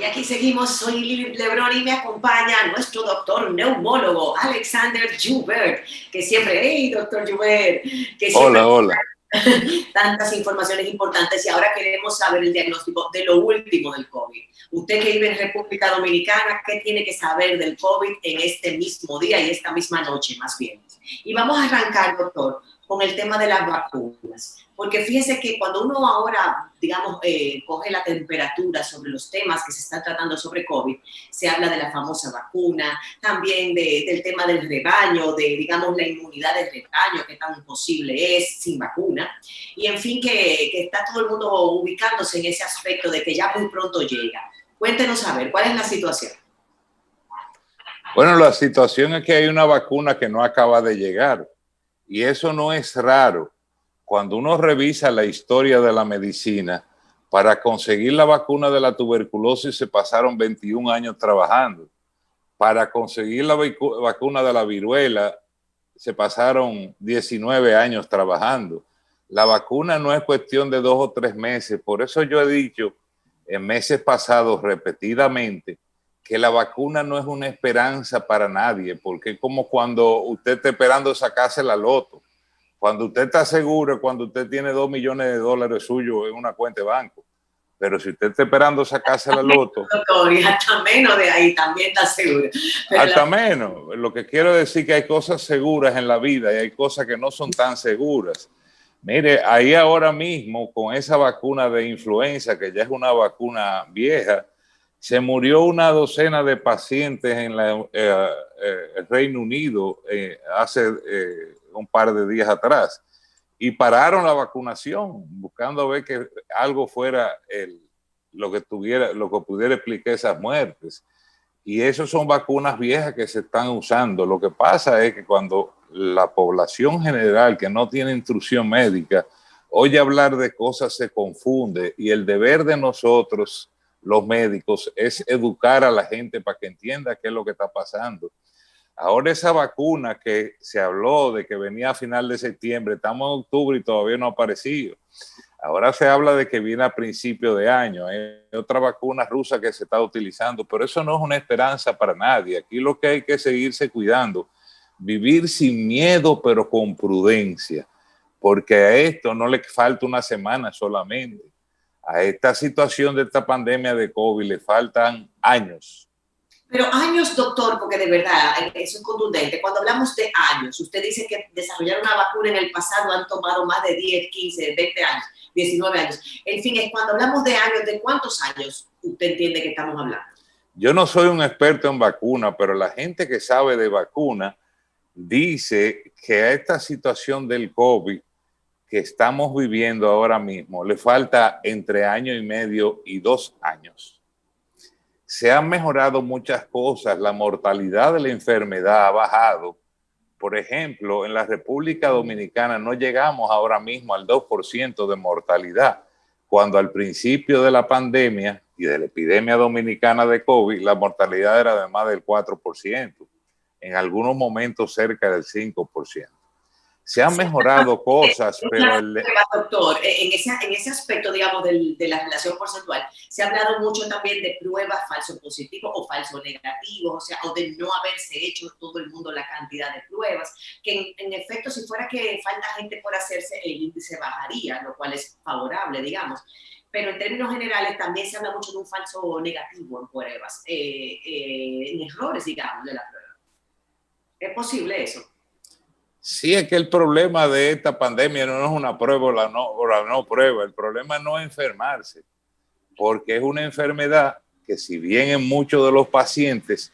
Y aquí seguimos, soy Lili Lebrón y me acompaña nuestro doctor neumólogo, Alexander Joubert, que siempre, hey, doctor Joubert, que siempre Hola. tantas informaciones importantes y ahora queremos saber el diagnóstico de lo último del COVID. Usted que vive en República Dominicana, ¿qué tiene que saber del COVID en este mismo día y esta misma noche, más bien? Y vamos a arrancar, doctor, con el tema de las vacunas. Porque fíjese que cuando uno ahora, digamos, coge la temperatura sobre los temas que se están tratando sobre COVID, se habla de la famosa vacuna, también del tema del rebaño, de, digamos, la inmunidad del rebaño, qué tan posible es sin vacuna. Y, en fin, que está todo el mundo ubicándose en ese aspecto de que ya muy pronto llega. Cuéntenos a ver, ¿cuál es la situación? Bueno, la situación es que hay una vacuna que no acaba de llegar y eso no es raro. Cuando uno revisa la historia de la medicina, para conseguir la vacuna de la tuberculosis se pasaron 21 años trabajando. Para conseguir la vacuna de la viruela se pasaron 19 años trabajando. La vacuna no es cuestión de 2 o 3 meses. Por eso yo he dicho en meses pasados repetidamente que la vacuna no es una esperanza para nadie, porque es como cuando usted está esperando sacarse la loto. Cuando usted está seguro, cuando usted tiene $2 millones suyos en una cuenta de banco. Pero si usted está esperando sacarse la loto... Doctor, y hasta menos de ahí también está seguro. Pero hasta menos. Lo que quiero decir es que hay cosas seguras en la vida y hay cosas que no son tan seguras. Mire, ahí ahora mismo con esa vacuna de influenza, que ya es una vacuna vieja, se murió una docena de pacientes en el Reino Unido hace un par de días atrás y pararon la vacunación buscando ver que algo fuera lo que pudiera explicar esas muertes. Y esas son vacunas viejas que se están usando. Lo que pasa es que cuando la población general que no tiene instrucción médica oye hablar de cosas se confunde y el deber de nosotros, los médicos, es educar a la gente para que entienda qué es lo que está pasando. Ahora esa vacuna que se habló de que venía a final de septiembre, estamos en octubre y todavía no ha aparecido. Ahora se habla de que viene a principio de año. Hay otra vacuna rusa que se está utilizando, pero eso no es una esperanza para nadie. Aquí lo que hay que seguirse cuidando, vivir sin miedo, pero con prudencia, porque a esto no le falta una semana solamente. A esta situación de esta pandemia de COVID le faltan años. Pero años, doctor, porque de verdad eso es contundente. Cuando hablamos de años, usted dice que desarrollar una vacuna en el pasado han tomado más de 10, 15, 20 años, 19 años. En fin, es cuando hablamos de años, ¿de cuántos años usted entiende que estamos hablando? Yo no soy un experto en vacuna, pero la gente que sabe de vacuna dice que a esta situación del COVID que estamos viviendo ahora mismo le falta entre año y medio y 2 años. Se han mejorado muchas cosas, la mortalidad de la enfermedad ha bajado. Por ejemplo, en la República Dominicana no llegamos ahora mismo al 2% de mortalidad, cuando al principio de la pandemia y de la epidemia dominicana de COVID, la mortalidad era de más del 4%, en algunos momentos cerca del 5%. Se han mejorado cosas, pero doctor, en ese aspecto, digamos, de la relación porcentual, se ha hablado mucho también de pruebas falso positivos o falso negativos, o sea, o de no haberse hecho todo el mundo la cantidad de pruebas, que en efecto, si fuera que falta gente por hacerse, el índice bajaría, lo cual es favorable, digamos. Pero en términos generales también se habla mucho de un falso negativo en pruebas, en errores, digamos, de la prueba. ¿Es posible eso? Sí, es que el problema de esta pandemia no es una prueba o la no prueba. El problema no es enfermarse, porque es una enfermedad que, si bien en muchos de los pacientes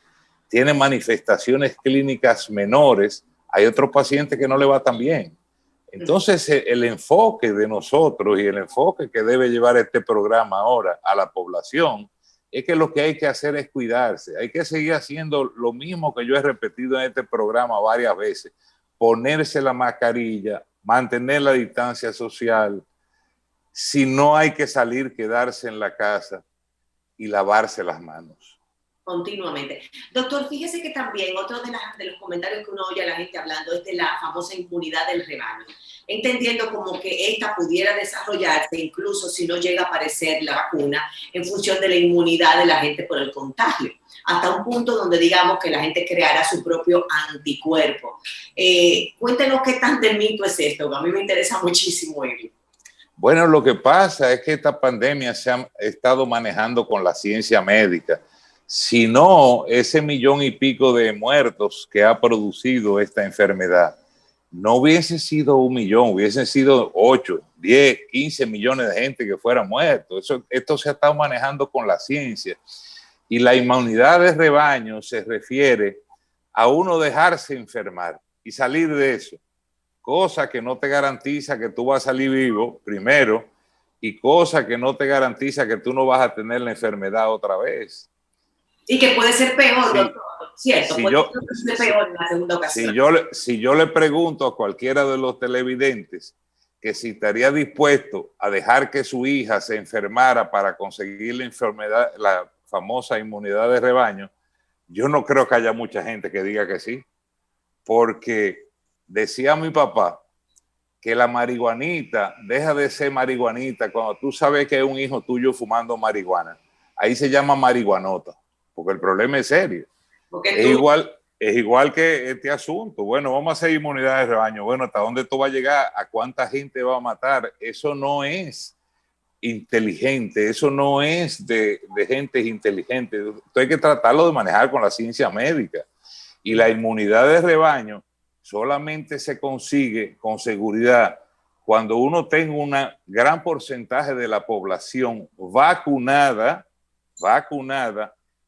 tiene manifestaciones clínicas menores, hay otros pacientes que no le va tan bien. Entonces, el enfoque de nosotros y el enfoque que debe llevar este programa ahora a la población es que lo que hay que hacer es cuidarse. Hay que seguir haciendo lo mismo que yo he repetido en este programa varias veces. Ponerse la mascarilla, mantener la distancia social. Si no hay que salir, quedarse en la casa y lavarse las manos. Continuamente. Doctor, fíjese que también otro de los comentarios que uno oye a la gente hablando es de la famosa inmunidad del rebaño. entendiendo como que esta pudiera desarrollarse incluso si no llega a aparecer la vacuna en función de la inmunidad de la gente por el contagio, hasta un punto donde digamos que la gente creará su propio anticuerpo. Cuéntenos qué tan de mito es esto, a mí me interesa muchísimo ello. Bueno, lo que pasa es que esta pandemia se ha estado manejando con la ciencia médica. Si no, ese 1,000,000 y pico de muertos que ha producido esta enfermedad, no hubiese sido 1,000,000, hubiesen sido 8, 10, 15 millones de gente que fueran muertos. Esto se ha estado manejando con la ciencia. Y la inmunidad de rebaño se refiere a uno dejarse enfermar y salir de eso. Cosa que no te garantiza que tú vas a salir vivo, primero, y cosa que no te garantiza que tú no vas a tener la enfermedad otra vez. Y que puede ser peor, sí, doctor, ¿cierto? Si puede yo, ser peor en la segunda ocasión. Si yo le pregunto a cualquiera de los televidentes que si estaría dispuesto a dejar que su hija se enfermara para conseguir la enfermedad, la famosa inmunidad de rebaño, yo no creo que haya mucha gente que diga que sí, porque decía mi papá que la marihuanita deja de ser marihuanita cuando tú sabes que es un hijo tuyo fumando marihuana. Ahí se llama marihuanota, porque el problema es serio. Es igual que este asunto. Bueno, vamos a hacer inmunidad de rebaño. Bueno, ¿hasta dónde esto va a llegar? ¿A cuánta gente va a matar? Eso no es inteligente, eso no es de gente inteligente. Esto hay que tratarlo de manejar con la ciencia médica. Y la inmunidad de rebaño solamente se consigue con seguridad cuando uno tenga un gran porcentaje de la población vacunada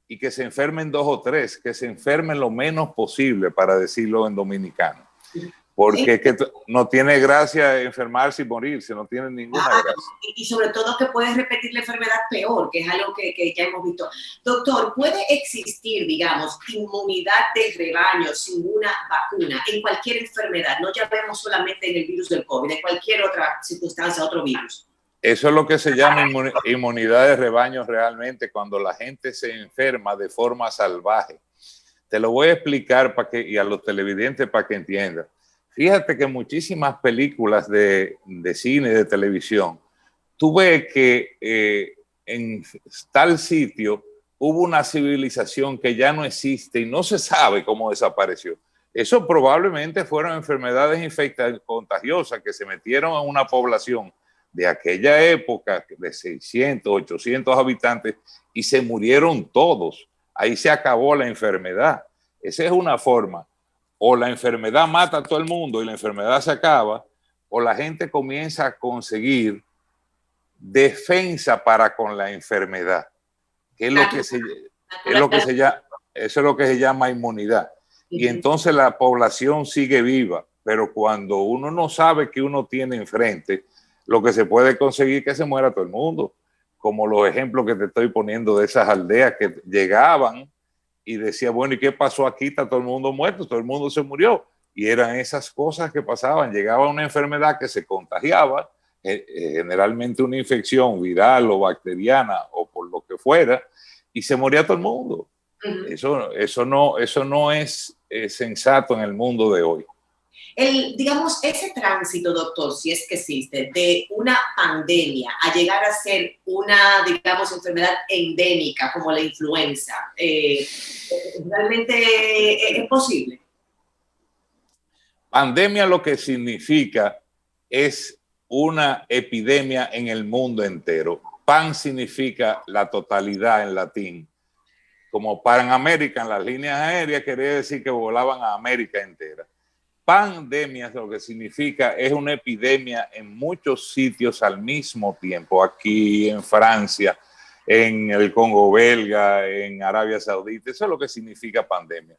y que se enfermen 2 o 3, que se enfermen lo menos posible, para decirlo en dominicano. Porque es que no tiene gracia enfermarse y morirse, no tiene ninguna gracia. Y sobre todo que puede repetir la enfermedad peor, que es algo que ya hemos visto. Doctor, ¿puede existir, digamos, inmunidad de rebaño sin una vacuna en cualquier enfermedad? No ya vemos solamente en el virus del COVID, en cualquier otra circunstancia, otro virus. Eso es lo que se llama inmunidad de rebaño realmente, cuando la gente se enferma de forma salvaje. Te lo voy a explicar y a los televidentes para que entiendan. Fíjate que muchísimas películas de cine y de televisión, tú ves que en tal sitio hubo una civilización que ya no existe y no se sabe cómo desapareció. Eso probablemente fueron enfermedades contagiosas que se metieron en una población de aquella época de 600, 800 habitantes y se murieron todos. Ahí se acabó la enfermedad. Esa es una forma. O la enfermedad mata a todo el mundo y la enfermedad se acaba, o la gente comienza a conseguir defensa para con la enfermedad, que es lo que eso es lo que se llama inmunidad. Y entonces la población sigue viva, pero cuando uno no sabe que uno tiene enfrente, lo que se puede conseguir es que se muera todo el mundo, como los ejemplos que te estoy poniendo de esas aldeas que llegaban y decía, bueno, ¿y qué pasó aquí? Está todo el mundo muerto, todo el mundo se murió. Y eran esas cosas que pasaban. Llegaba una enfermedad que se contagiaba, generalmente una infección viral o bacteriana o por lo que fuera, y se moría todo el mundo. Eso no es sensato en el mundo de hoy. Digamos, ese tránsito, doctor, si es que existe, de una pandemia a llegar a ser una, digamos, enfermedad endémica como la influenza, ¿realmente es posible? Pandemia lo que significa es una epidemia en el mundo entero. Pan significa la totalidad en latín. Como Panamérica en las líneas aéreas, quería decir que volaban a América entera. Pandemia lo que significa es una epidemia en muchos sitios al mismo tiempo, aquí en Francia, en el Congo belga, en Arabia Saudita. Eso es lo que significa pandemia.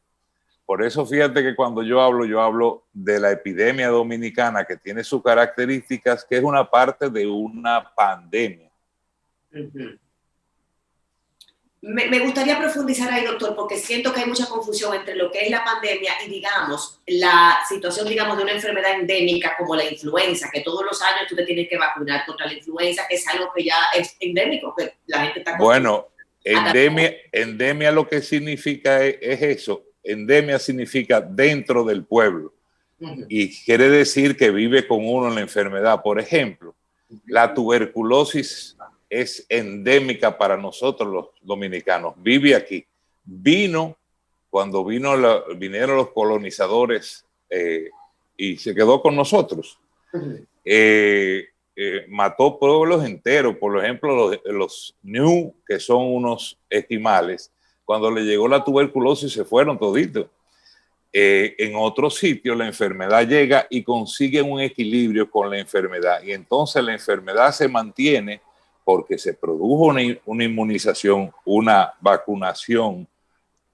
Por eso fíjate que cuando yo hablo de la epidemia dominicana, que tiene sus características, que es una parte de una pandemia. Me gustaría profundizar ahí, doctor, porque siento que hay mucha confusión entre lo que es la pandemia y, digamos, la situación, digamos, de una enfermedad endémica como la influenza, que todos los años tú te tienes que vacunar contra la influenza, que es algo que ya es endémico, que la gente está... Bueno, endemia lo que significa es eso. Endemia significa dentro del pueblo. y quiere decir que vive con uno en la enfermedad. Por ejemplo, la tuberculosis es endémica para nosotros los dominicanos, vive aquí. Vino cuando vinieron los colonizadores y se quedó con nosotros. Mató pueblos enteros, por ejemplo los New, que son unos esquimales, cuando le llegó la tuberculosis se fueron toditos. En otros sitios la enfermedad llega y consigue un equilibrio con la enfermedad y entonces la enfermedad se mantiene porque se produjo una inmunización, una vacunación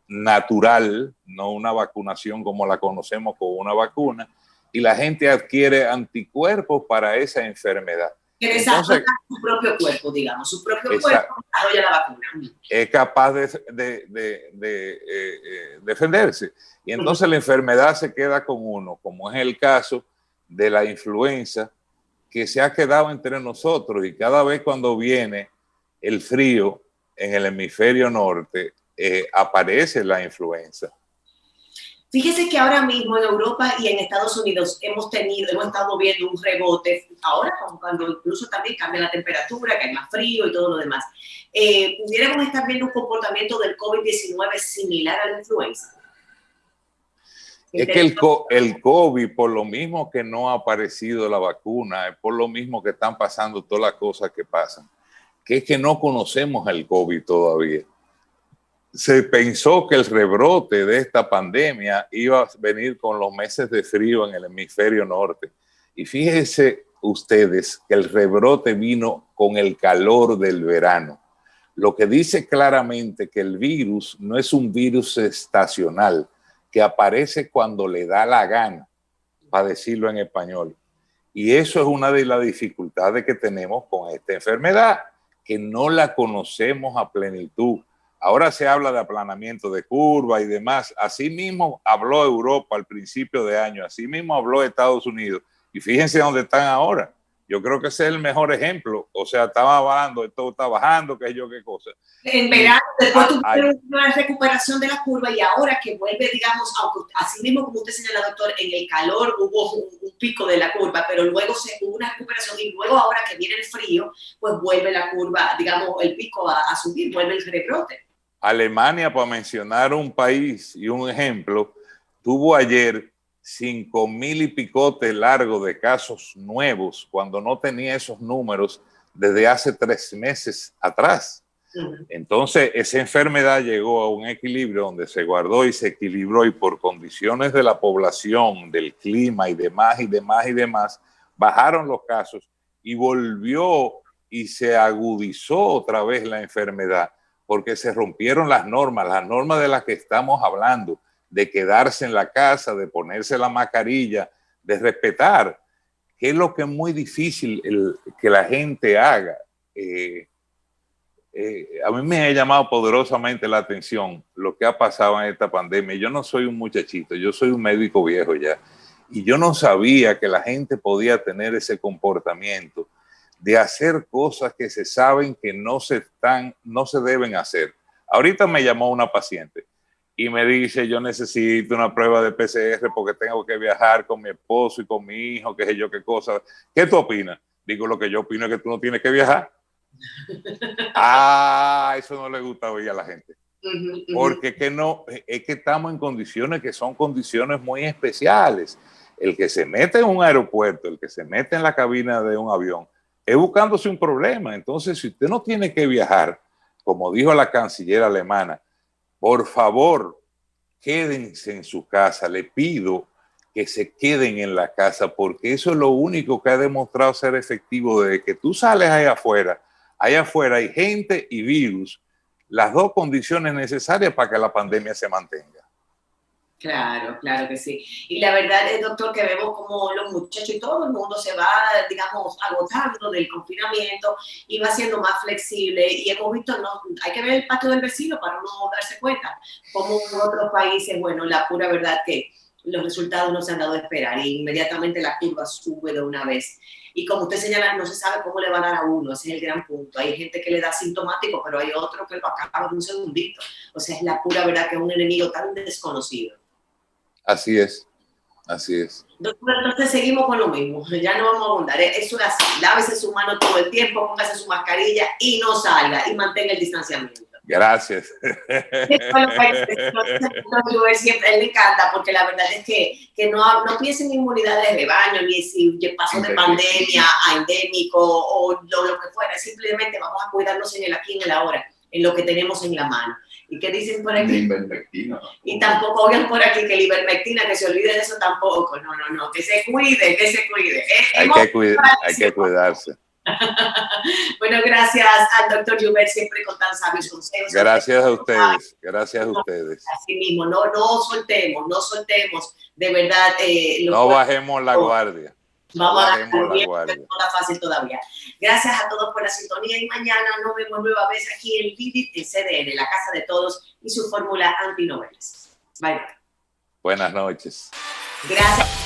natural, no una vacunación como la conocemos con una vacuna, y la gente adquiere anticuerpos para esa enfermedad. Que desarrolla su propio cuerpo, digamos, su propio cuerpo desarrolla la vacuna. Es capaz de defenderse. Y entonces la enfermedad se queda con uno, como es el caso de la influenza, que se ha quedado entre nosotros y cada vez cuando viene el frío en el hemisferio norte, aparece la influenza. Fíjese que ahora mismo en Europa y en Estados Unidos hemos estado viendo un rebote, ahora cuando incluso también cambia la temperatura, que hay más frío y todo lo demás. ¿Pudiéramos estar viendo un comportamiento del COVID-19 similar a la influenza? Es que el COVID, por lo mismo que no ha aparecido la vacuna, es por lo mismo que están pasando todas las cosas que pasan, que es que no conocemos el COVID todavía. Se pensó que el rebrote de esta pandemia iba a venir con los meses de frío en el hemisferio norte. Y fíjense ustedes que el rebrote vino con el calor del verano, lo que dice claramente que el virus no es un virus estacional, que aparece cuando le da la gana, para decirlo en español. Y eso es una de las dificultades que tenemos con esta enfermedad, que no la conocemos a plenitud. Ahora se habla de aplanamiento de curva y demás. Así mismo habló Europa al principio de año, así mismo habló Estados Unidos. Y fíjense dónde están ahora. Yo creo que ese es el mejor ejemplo. O sea, estaba hablando, esto está bajando, qué sé yo qué cosa. En verano, después tuvieron una recuperación de la curva y ahora que vuelve, digamos, aunque así mismo como usted señala, doctor, en el calor hubo un pico de la curva, pero luego hubo una recuperación y luego ahora que viene el frío, pues vuelve la curva, digamos, el pico a subir, vuelve el rebrote. Alemania, para mencionar un país y un ejemplo, tuvo ayer 5,000 y picote largo de casos nuevos cuando no tenía esos números desde hace 3 meses atrás. Entonces, esa enfermedad llegó a un equilibrio donde se guardó y se equilibró y por condiciones de la población, del clima y demás, bajaron los casos y volvió y se agudizó otra vez la enfermedad porque se rompieron las normas de las que estamos hablando, de quedarse en la casa, de ponerse la mascarilla, de respetar, que es lo que es muy difícil que la gente haga. A mí me ha llamado poderosamente la atención lo que ha pasado en esta pandemia. Yo no soy un muchachito, yo soy un médico viejo ya, y yo no sabía que la gente podía tener ese comportamiento de hacer cosas que se saben que no se deben hacer. Ahorita me llamó una paciente y me dice, yo necesito una prueba de PCR porque tengo que viajar con mi esposo y con mi hijo, qué sé yo, qué cosa. ¿Qué tú opinas? Digo, lo que yo opino es que tú no tienes que viajar. Eso no le gusta oír a la gente. Porque es que estamos en condiciones que son condiciones muy especiales. El que se mete en un aeropuerto, el que se mete en la cabina de un avión, es buscándose un problema. Entonces, si usted no tiene que viajar, como dijo la canciller alemana, por favor, quédense en su casa. Le pido que se queden en la casa porque eso es lo único que ha demostrado ser efectivo. Desde que tú sales allá afuera hay gente y virus, las dos condiciones necesarias para que la pandemia se mantenga. Claro, claro que sí. Y la verdad es, doctor, que vemos como los muchachos y todo el mundo se va, digamos, agotando del confinamiento y va siendo más flexible. Y hemos visto, hay que ver el patio del vecino para no darse cuenta, como en otros países, bueno, la pura verdad que los resultados no se han dado a esperar y inmediatamente la curva sube de una vez. Y como usted señala, no se sabe cómo le va a dar a uno, ese es el gran punto. Hay gente que le da sintomático, pero hay otro que lo acaba en un segundito. O sea, es la pura verdad que es un enemigo tan desconocido. Así es, Así es. Doctor, entonces seguimos con lo mismo, ya no vamos a abundar. Eso es así, lávese su mano todo el tiempo, póngase su mascarilla y no salga y mantenga el distanciamiento. Gracias. Siempre, él le encanta porque la verdad es que no piensen en inmunidad de rebaño, ni si pasó de pandemia a endémico o lo que fuera. Simplemente vamos a cuidarnos en el aquí y en el ahora, en lo que tenemos en la mano. ¿Y qué dicen por aquí? Ivermectina. Y tampoco oigan por aquí que la ivermectina, que se olvide de eso tampoco. No, que se cuide, que se cuide. Hay que cuidarse. Bueno, gracias al doctor Joubert, siempre con tan sabios consejos. Gracias a ustedes, gracias a ustedes. Así mismo, no soltemos, de verdad. No bajemos la guardia. Vamos a dar la fácil todavía. Gracias a todos por la sintonía y mañana nos vemos nueva vez aquí en Vivid, en CDN, la casa de todos y su fórmula antinovelas. Bye. Buenas noches. Gracias.